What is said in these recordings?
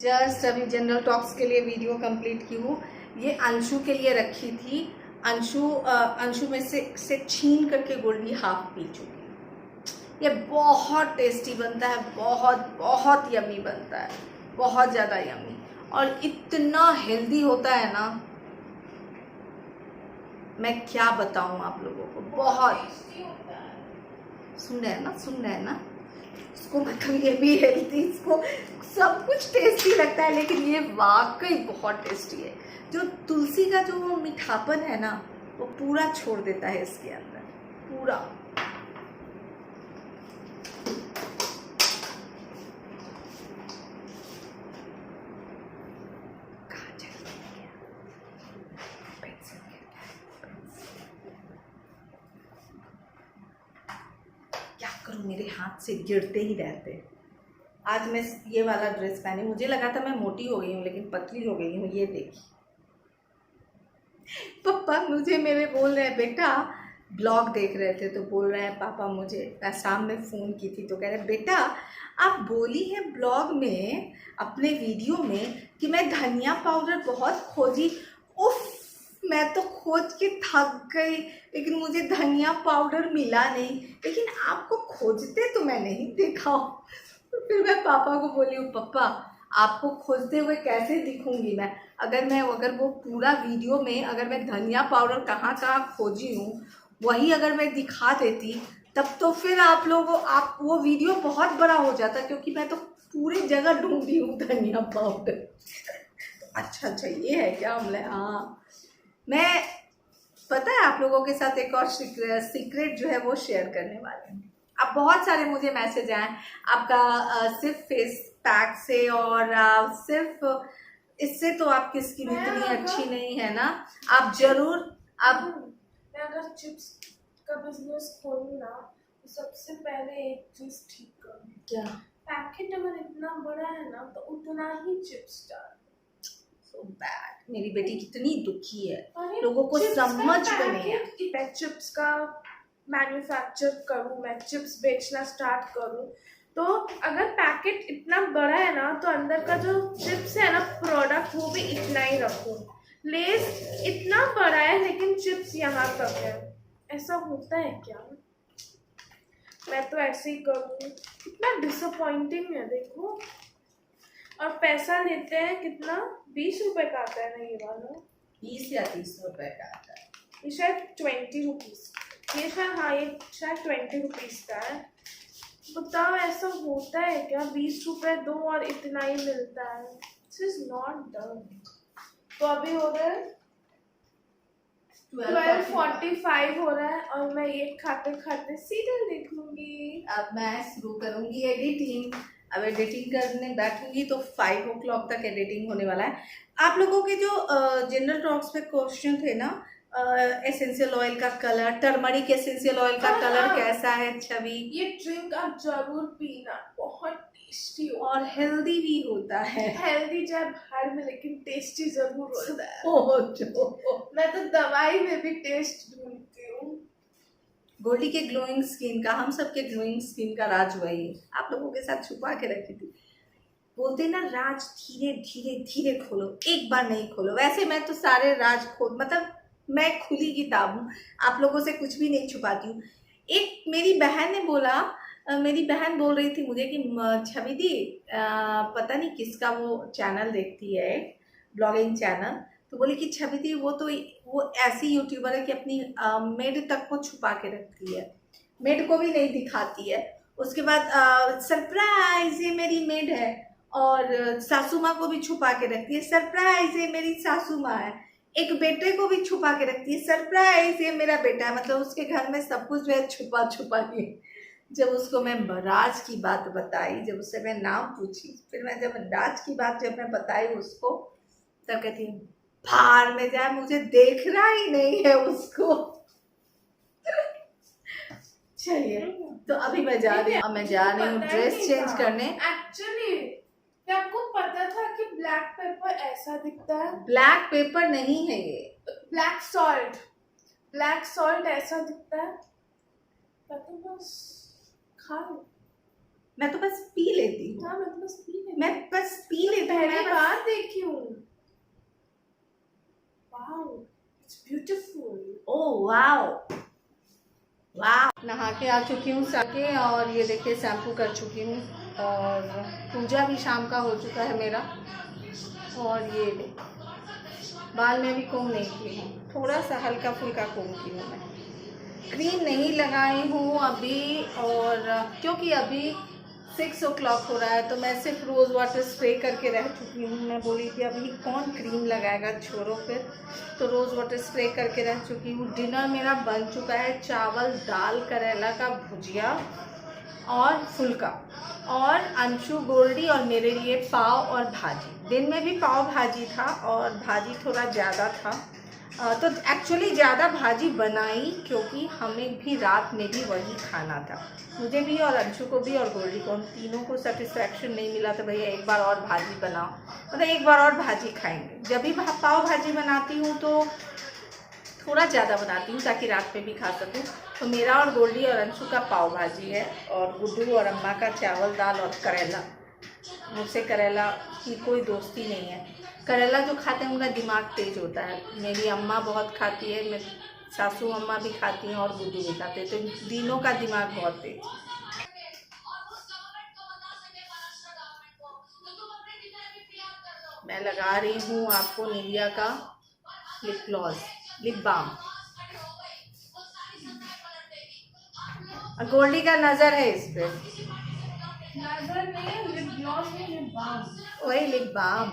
Just अभी general talks के लिए वीडियो कंप्लीट की हूँ। ये अंशु के लिए रखी थी। अंशु में से छीन करके गोल्डी हाफ पी चुकी। ये बहुत टेस्टी बनता है, बहुत बहुत यमी बनता है, बहुत ज़्यादा यमी और इतना हेल्दी होता है ना, मैं क्या बताऊँ आप लोगों को। बहुत सुन रहे हैं ना इसको, मतलब ये भी हेल्दी, इसको सब कुछ टेस्टी लगता है, लेकिन ये वाकई बहुत टेस्टी है। जो तुलसी का जो मीठापन है ना, वो पूरा छोड़ देता है इसके अंदर, पूरा। क्या करूं, मेरे हाथ से गिरते ही रहते। आज मैं ये वाला ड्रेस पहनी, मुझे लगा था मैं मोटी हो गई हूँ, लेकिन पतली हो गई हूँ। ये देखिए, पापा मुझे मेरे बोल रहे हैं, बेटा ब्लॉग देख रहे थे तो बोल रहे हैं पापा मुझे, शाम में फ़ोन की थी तो कह रहे बेटा आप बोली है ब्लॉग में अपने वीडियो में कि मैं धनिया पाउडर बहुत खोजी। उफ, मैं तो खोज के थक गई, लेकिन मुझे धनिया पाउडर मिला नहीं। लेकिन आपको खोजते तो मैं नहीं देखा। तो फिर मैं पापा को बोली हूँ, पापा आपको खोजते हुए कैसे दिखूंगी मैं, अगर वो पूरा वीडियो में अगर मैं धनिया पाउडर कहाँ कहाँ खोजी हूँ वही अगर मैं दिखा देती, तब तो फिर आप वो वीडियो बहुत बड़ा हो जाता, क्योंकि मैं तो पूरी जगह ढूंढी हूँ धनिया पाउडर। अच्छा ये है क्या हमले। हाँ, मैं पता है आप लोगों के साथ एक और सीक्रेट जो है वो शेयर करने वाले हैं। अब बहुत सारे मुझे मैसेज आए आपका सिर्फ फेस पैक से और सिर्फ इससे तो आपकी स्किन इतनी अच्छी नहीं है ना। आप जरूर मैं अगर चिप्स का बिजनेस खोलूँ ना, तो सबसे पहले एक चीज ठीक करूँ। क्या? पैकेट अगर इतना बड़ा है ना तो उतना ही चिप्स डाल। So bad। मेरी बेटी कितनी दुखी है, लोगों को समझ में नहीं है। मैं चिप्स का मैन्युफैक्चर करूँ, मैं चिप्स बेचना स्टार्ट करूँ, तो अगर पैकेट इतना बड़ा है ना तो अंदर का जो चिप्स है ना प्रोडक्ट, वो भी इतना ही रखूँ। लेस इतना बड़ा है लेकिन चिप्स यहाँ तक है, ऐसा होता है क्या? मैं तो ऐसे ही करूँगी। कितना डिसअपॉइंटिंग है देखो। और पैसा लेते हैं कितना, 20 रुपए का आता है ना ये वाला, 20 या 30 रुपए का आता है। ये शायद 20 रुपीज, ये शायद, हाँ ये शायद 20 रुपीज का है। बताओ ऐसा होता है क्या? 20 रुपए दो और इतना ही मिलता है। This is not done. तो अभी हो रहा है 12:45 हो रहा है और मैं ये खाते खाते सीरियल देखूंगी। अब मैं शुरू करूंगी एडिटिंग। अब एडिटिंग करने बैठूंगी तो 5 o'clock तक एडिटिंग होने वाला है। आप लोगों के जो जनरल टॉक्स पे क्वेश्चन थे ना, एसेंशियल ऑयल का कलर, टर्मरिक एसेंशियल ऑयल का कलर कैसा है छवि, ये ड्रिंक आप जरूर पीना, बहुत टेस्टी और हेल्दी भी होता है। हेल्दी चाहे बाहर में, लेकिन टेस्टी जरूर होता है। मैं तो दवाई में भी टेस्ट ढूंढती हूँ। गोल्डी के ग्लोइंग स्किन का, हम सबके ग्लोइंग स्किन का राज वही है। आप लोगों के साथ छुपा के रखी थी। बोलते ना राज धीरे धीरे धीरे खोलो, एक बार नहीं खोलो। वैसे मैं तो सारे राज मतलब मैं खुली किताब हूँ, आप लोगों से कुछ भी नहीं छुपाती हूँ। एक मेरी बहन ने बोला, मेरी बहन बोल रही थी मुझे कि छवि दी पता नहीं किसका वो चैनल देखती है, ब्लॉगिंग चैनल, तो बोली कि छवि दी वो ऐसी यूट्यूबर है कि अपनी मेड तक को छुपा के रखती है, मेड को भी नहीं दिखाती है। उसके बाद सरप्राइज ये मेरी मेड है, और सासू माँ को भी छुपा के रखती है, सरप्राइज ये मेरी सासू माँ है। एक बेटे को भी छुपा के रखती है, सरप्राइज ये मेरा बेटा है। मतलब उसके घर में सब कुछ जो है छुपा छुपा के। जब उसको मैं राज की बात बताई, जब उससे मैं नाम पूछी, फिर मैं जब राज की बात जब मैं बताई उसको, तब कहती बाहर में जाए, मुझे देखना ही नहीं है उसको। चलिए, तो अभी मैं जा रही हूँ ड्रेस चेंज करने। एक्चुअली क्या आपको पता था कि ब्लैक पेपर ऐसा दिखता है? ब्लैक पेपर नहीं है ये, ब्लैक सॉल्ट ऐसा दिखता है। पता बस खा लो। मैं तो बस पी लेती हूँ। हाँ, मैं तो बस पी लेती हूँ। मैं बस पी लेती हूँ। पहली बार देखी हूँ। Wow, it's beautiful. Oh wow वाह। नहा के आ चुकी हूँ साके, और ये देखिए शैम्पू कर चुकी हूँ, और पूजा भी शाम का हो चुका है मेरा। और ये बाल में भी कोम नहीं की हूँ, थोड़ा सा हल्का फुल्का कोम की हूँ मैं। क्रीम नहीं लगाई हूँ अभी, और क्योंकि अभी 6 o'clock हो रहा है, तो मैं सिर्फ रोज़ वाटर स्प्रे करके रह चुकी हूँ। मैं बोली थी अभी कौन क्रीम लगाएगा, छोड़ो फिर, तो रोज़ वाटर स्प्रे करके रह चुकी हूँ। डिनर मेरा बन चुका है, चावल दाल करेला का भुजिया और फुल्का, और अंशु गोल्डी और मेरे लिए पाव और भाजी। दिन में भी पाव भाजी था और भाजी थोड़ा ज़्यादा था, तो एक्चुअली ज़्यादा भाजी बनाई क्योंकि हमें भी रात में भी वही खाना था, मुझे भी और अंशु को भी और गोल्डी को, हम तीनों को सेटिस्फैक्शन नहीं मिला, तो भैया एक बार और भाजी बनाओ, मतलब एक बार और भाजी खाएंगे। जब भी पाव भाजी बनाती हूँ तो थोड़ा ज़्यादा बनाती हूँ ताकि रात में भी खा सकूँ। तो मेरा और गोल्डी और अंशु का पाव भाजी है, और गुड्डू और अम्मा का चावल दाल और करेला। मुझसे करेला की कोई दोस्ती नहीं है, करेला जो खाते हैं उनका दिमाग तेज होता है। मेरी अम्मा बहुत खाती है, मेरी सासू अम्मा भी खाती हैं और गुड्डू भी खाते हैं, तो तीनों का दिमाग बहुत तेज। मैं लगा रही हूँ आपको निविया का lip gloss, lip balm. Goldie का नजर है इस पे। नजर नहीं, लिप ग्लॉस नहीं, लिप बाम। वही लिप बाम।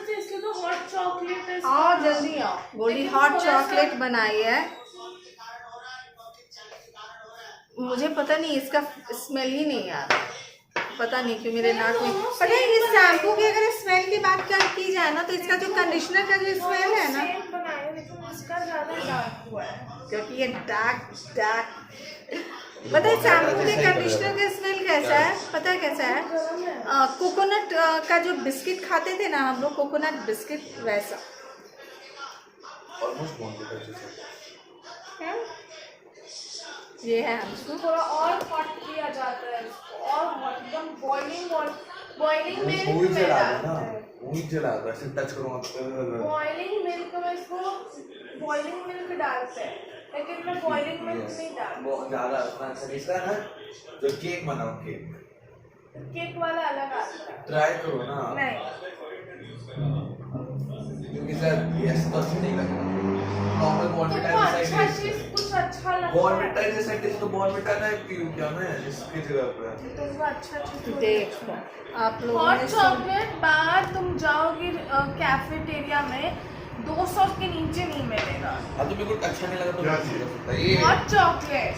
इसके तो हॉट चॉकलेट है। आओ जल्दी आओ, गोल्डी हॉट चॉकलेट बनाई है। मुझे पता नहीं, इसका स्मेल ही नहीं आ रहा, पता नहीं क्यों मेरे नाक में। पता है इस शैम्पू की अगर स्मेल की बात की जाए ना, तो इसका जो कंडीशनर का जो स्मेल है ना, क्योंकि ये डार्क पता है शैम्पू के कंडीशनर का स्मेल कैसा है, पता है कैसा है? कोकोनट का जो बिस्किट खाते थे ना हम लोग, कोकोनट बिस्किट, वैसा। ये है हमको थोड़ा और हॉट किया जाता है इसको, और हॉट, एकदम बॉइलिंग मिल्क में डालते हैं। बॉइलिंग मिल्क में इसको बॉइलिंग मिल्क डालते हैं, लेकिन मैं बॉइलिंग मिल्क नहीं डालती। बहुत ज्यादा इसका ना जो केक बनाओ, केक वाला अलग आता है। ट्राई करो ना। नहीं, क्योंकि सर ये ऐसा तो अच्छा नहीं लगता। नॉर्मल बॉर्नविटा तुमको जैसा अच्छा टेस्ट, चीज कुछ अच्छा लगता है। बॉर्नविटा जैसा टेस्ट तो बॉर्नविटा ना पीऊं क्या मैं इसकी जगह पे? तुमको अच्छा चीज देखो आप लोगों हॉट ने चॉकलेट बाहर तुम जाओगे कैफेटेरिया में 200 के नीचे नहीं मिलेगा। हाँ तो मेरे को अच्छा नहीं लगा तो मैं नहीं कर सकता। ये हॉट चॉकलेट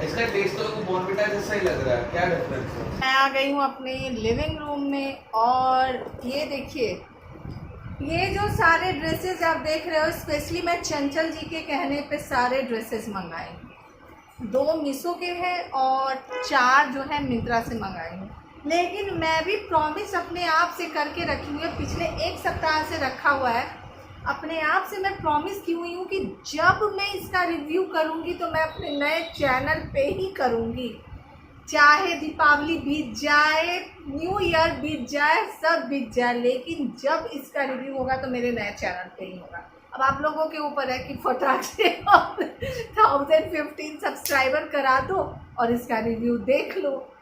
इसका टेस्ट तो बॉर्नविटा जैसा ही लग रहा है, क्या डिफरेंस है? मैं आ गई हूँ अपने लिविंग रूम में, और ये देखिए, ये जो सारे ड्रेसेस आप देख रहे हो, स्पेशली मैं चंचल जी के कहने पे सारे ड्रेसेस मंगाए हूँ। 2 मीशो के हैं और 4 जो है मिंत्रा से मंगाई हूँ। लेकिन मैं भी प्रॉमिस अपने आप से करके रखी हुई है, पिछले 1 सप्ताह से रखा हुआ है। अपने आप से मैं प्रॉमिस की हुई हूँ कि जब मैं इसका रिव्यू करूँगी तो मैं अपने नए चैनल पे ही करूँगी, चाहे दीपावली बीत जाए, न्यू ईयर बीत जाए, सब बीत जाए, लेकिन जब इसका रिव्यू होगा तो मेरे नए चैनल पे ही होगा। अब आप लोगों के ऊपर है कि फटाक से 1015 सब्सक्राइबर करा दो और इसका रिव्यू देख लो,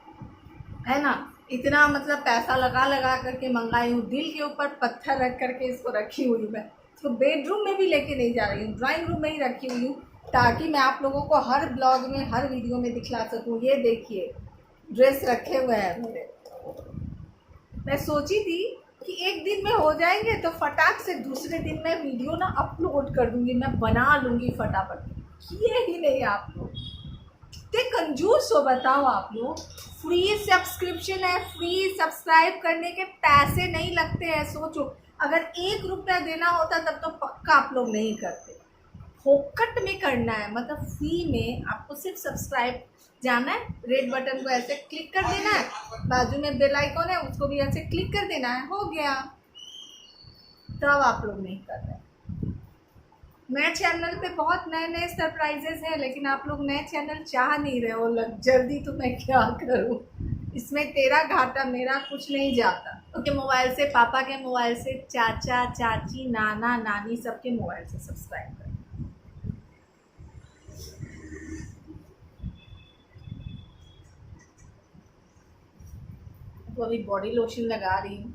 है ना। इतना मतलब पैसा लगा करके मंगाई हूँ, दिल के ऊपर पत्थर रख करके इसको रखी हुई मैं। इसको बेडरूम में भी लेके नहीं जा रही हूँ, ड्राइंग रूम में ही रखी हुई हूँ, ताकि मैं आप लोगों को हर ब्लॉग में, हर वीडियो में दिखला सकूँ। ये देखिए ड्रेस रखे हुए हैं मेरे। मैं सोची थी कि एक दिन में हो जाएंगे तो फटाक से दूसरे दिन मैं वीडियो ना अपलोड कर दूँगी, मैं बना लूँगी फटाफट। किए ही नहीं आप लोग, कितने कंजूस हो बताओ आप लोग। फ्री सब्सक्रिप्शन है, फ्री सब्सक्राइब करने के पैसे नहीं लगते हैं। सोचो अगर 1 रुपया देना होता तब तो पक्का आप लोग नहीं करते। फोकट में करना है, मतलब फ्री में आपको सिर्फ सब्सक्राइब जाना है, रेड बटन को ऐसे क्लिक कर देना है, बाजू में बेल आइकॉन है उसको भी ऐसे क्लिक कर देना है, हो गया। तब आप लोग नहीं कर रहे। नए चैनल पे बहुत नए नए सरप्राइजेस हैं, लेकिन आप लोग नए चैनल चाह नहीं रहे हो जल्दी, तो मैं क्या करूं। इसमें तेरा घाटा, मेरा कुछ नहीं जाता। उनके मोबाइल से, पापा के मोबाइल से, चाचा चाची नाना नानी सबके मोबाइल से सब्सक्राइब कर। तो अभी बॉडी लोशन लगा रही हूँ।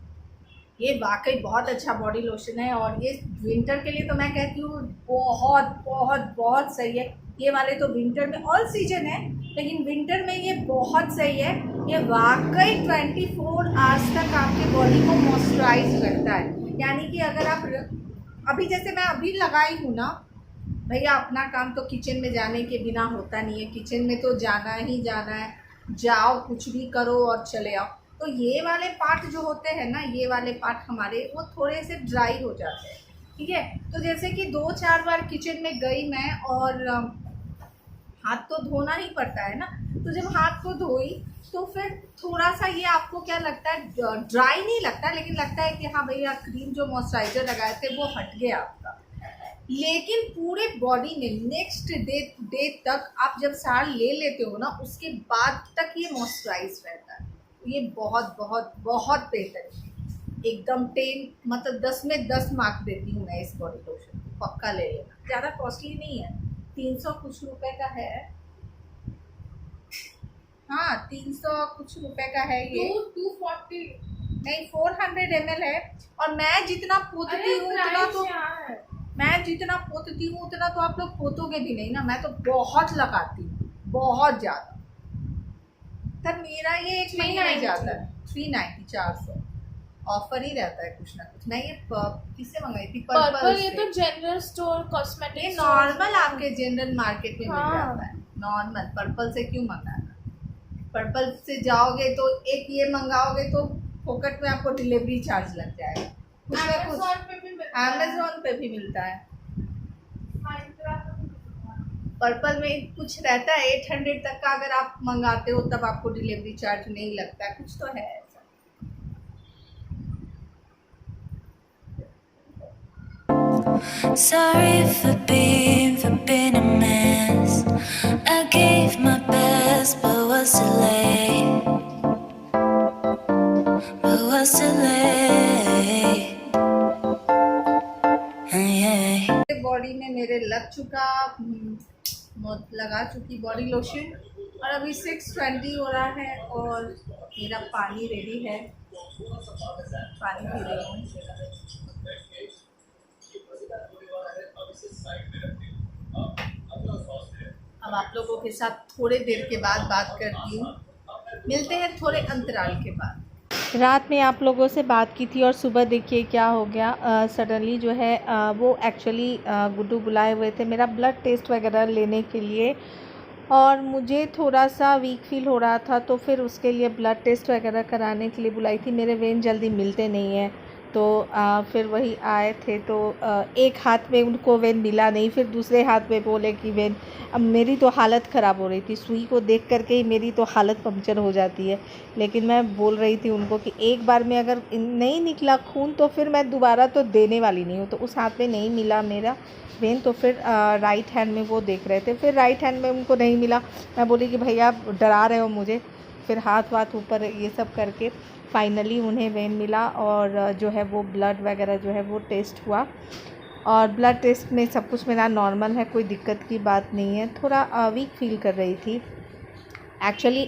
ये वाकई बहुत अच्छा बॉडी लोशन है, और ये विंटर के लिए तो मैं कहती हूँ बहुत बहुत बहुत सही है। ये वाले तो विंटर में, ऑल सीजन है, लेकिन विंटर में ये बहुत सही है। ये वाकई 24 आवर्स तक आपके बॉडी को मॉइस्चराइज रखता है। यानी कि अगर आप अभी, जैसे मैं अभी लगाई हूँ ना भैया, अपना काम तो किचन में जाने के बिना होता नहीं है। किचन में तो जाना ही जाना है, जाओ कुछ भी करो और चले आओ। तो ये वाले पार्ट जो होते हैं ना, ये वाले पार्ट हमारे वो थोड़े से ड्राई हो जाते हैं, ठीक है। तो जैसे कि 2-4 बार किचन में गई मैं, और हाथ तो धोना ही पड़ता है ना, तो जब हाथ को धोई तो फिर थोड़ा सा ये आपको क्या लगता है, ड्राई नहीं लगता, लेकिन लगता है कि हाँ भैया क्रीम जो मॉइस्चराइजर लगाए थे वो हट गया आपका। लेकिन पूरे बॉडी में नेक्स्ट डे तक आप जब साड़ ले लेते हो ना, उसके बाद तक ये मॉइस्चराइज रहता है। ये बहुत बहुत बहुत बेहतर है, एकदम 10 मतलब 10 में 10 मार्क देती हूँ मैं इस बॉडी लोशन। पक्का ले लेना, ज़्यादा कॉस्टली नहीं है, 300 कुछ रुपए का है। हाँ 300 कुछ रुपए का है ये। 240 नहीं 400 ml है। और मैं जितना पोतती हूँ उतना तो, मैं जितना पोतती हूँ उतना तो आप लोग पोतोगे भी नहीं ना। मैं तो बहुत लगाती हूँ, बहुत ज़्यादा। तब मेरा ये एक महीना ही जाता है। 390 400 ऑफर ही रहता है कुछ ना कुछ। मैं ये किससे मंगाई थी? पर्पल। ये तो जनरल स्टोर कॉस्मेटिक, ये नॉर्मल आपके जनरल मार्केट में मिल जाता है नॉर्मल। पर्पल से क्यों मंगाना? पर्पल से जाओगे तो एक ये मंगाओगे तो फोकट में आपको डिलीवरी चार्ज लग जाएगा। अमेज़न पे भी मिलता है। पर्पल में कुछ रहता है 800 तक का, अगर आप मंगाते हो तब आपको डिलीवरी चार्ज नहीं लगता है, कुछ तो है ऐसा। Sorry for being a mess. I gave my best, but was too late. But was too late. Yeah. Body में मेरे लग चुका, लगा चुकी बॉडी लोशन, और अभी 6:20 हो रहा है और मेरा पानी रेडी है। पानी पी रही हूँ। अब आप लोगों के साथ थोड़े देर के बाद बात करती हूँ। मिलते हैं थोड़े अंतराल के बाद। रात में आप लोगों से बात की थी और सुबह देखिए क्या हो गया। सडनली जो है वो एक्चुअली गुड्डू बुलाए हुए थे मेरा ब्लड टेस्ट वगैरह लेने के लिए, और मुझे थोड़ा सा वीक फील हो रहा था, तो फिर उसके लिए ब्लड टेस्ट वगैरह कराने के लिए बुलाई थी। मेरे वेन जल्दी मिलते नहीं हैं, तो फिर वही आए थे। तो एक हाथ में उनको वेन मिला नहीं, फिर दूसरे हाथ में बोले कि वेन। अब मेरी तो हालत ख़राब हो रही थी, सुई को देख करके ही मेरी तो हालत पंक्चर हो जाती है। लेकिन मैं बोल रही थी उनको कि एक बार में अगर नहीं निकला खून तो फिर मैं दोबारा तो देने वाली नहीं हूँ। तो उस हाथ में नहीं मिला मेरा वेन, तो फिर राइट हैंड में वो देख रहे थे, फिर राइट हैंड में उनको नहीं मिला। मैं बोली कि भैया आप डरा रहे हो मुझे। फिर हाथ वाथ ऊपर ये सब करके फाइनली उन्हें वेन मिला, और जो है वो ब्लड वगैरह जो है वो टेस्ट हुआ, और ब्लड टेस्ट में सब कुछ मेरा नॉर्मल है, कोई दिक्कत की बात नहीं है। थोड़ा वीक फील कर रही थी एक्चुअली।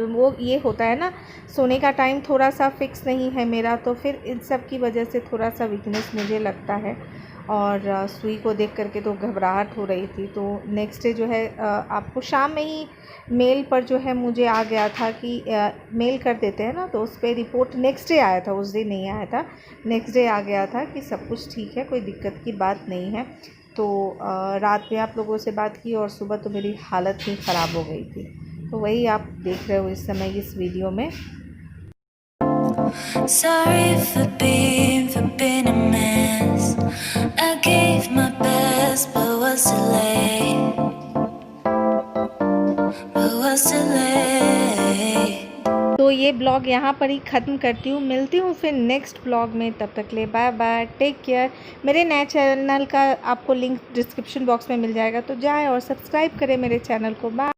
वो ये होता है ना, सोने का टाइम थोड़ा सा फिक्स नहीं है मेरा, तो फिर इन सब की वजह से थोड़ा सा वीकनेस मुझे लगता है। और सुई को देख करके तो घबराहट हो रही थी। तो नेक्स्ट डे जो है आपको शाम में ही मेल पर जो है मुझे आ गया था कि मेल कर देते हैं ना, तो उस पर रिपोर्ट नेक्स्ट डे आया था, उस दिन नहीं आया था, नेक्स्ट डे आ गया था कि सब कुछ ठीक है, कोई दिक्कत की बात नहीं है। तो रात में आप लोगों से बात की और सुबह तो मेरी हालत ही ख़राब हो गई थी। तो वही आप देख रहे हो इस समय इस वीडियो में। Sorry for being a mess. I gave my best, but was too late. But was too late. तो ये ये ब्लॉग यहाँ पर ही ख़त्म करती हूँ। मिलती हूँ फिर नेक्स्ट ब्लॉग में, तब तक ले बाय बाय, टेक केयर। मेरे नए चैनल का आपको लिंक डिस्क्रिप्शन बॉक्स में मिल जाएगा, तो जाएं और सब्सक्राइब करें मेरे चैनल को। बाय।